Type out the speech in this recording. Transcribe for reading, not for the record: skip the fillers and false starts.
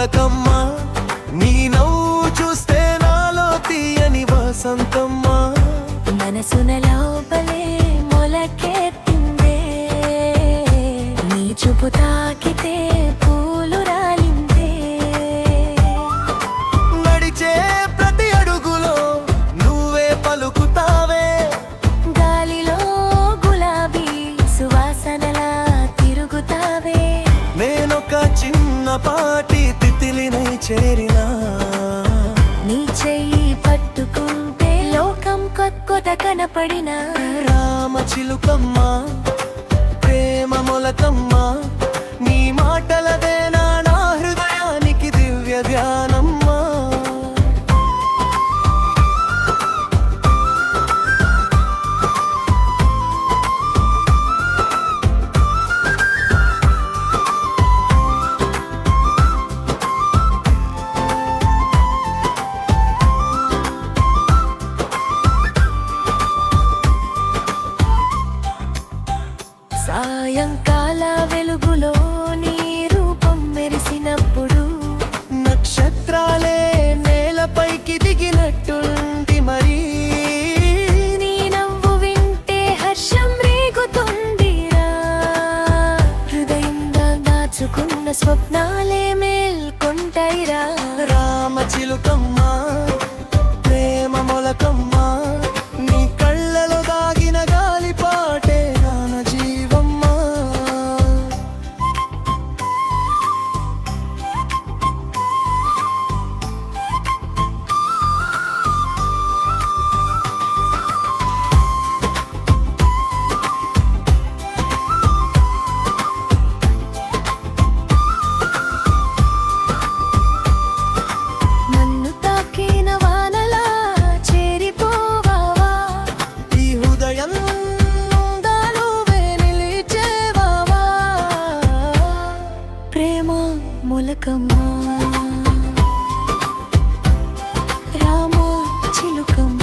మొలకమ్మ, నీ నవ్వు చూస్తే నాలో తీయని వసంతమ్మ. మనసున లోపలే మొలకెత్తిందే, నీ చూపు తాకితే పూలు రాలిందే. నడిచే ప్రతి అడుగులో నువ్వే పలుకుతావే, గాలిలో గులాబీ సువాసనలా తిరుగుతావే. నేనొక చిన్నపాటి తితిలినై చేరినా, నీ చెయ్యి పట్టుకుంటే లోకం కొత్త కనపడిన. రామ చిలుకమ్మ, ప్రేమ మొలకమ్మ, నీ మాటలదేనా నా హృదయానికి దివ్య ధ్యానమ్మా. సాయంకాల వెలుగులో నీ రూపం మెరిసినప్పుడు, నక్షత్రాలే నేలపైకి దిగినట్టుంది మరి. నీ నవ్వు వింటే హర్షం రేగుతుందిరా, హృదయంగా దాచుకున్న స్వప్నాలే మేల్కొంటాయిరా. రామ చిలుకమ్మ, ప్రేమ మొలకమ్మ, నీ కళ్ళలో దాగిన గాలి పాటే గాన జీవమ్మా. నన్ను తాకిన వానలా చేరిపోవావా, ఈ హృదయం దాలువే నిలిచేవావా. ప్రేమ మొలకమ్మ, రామ చిలుకమ్మ.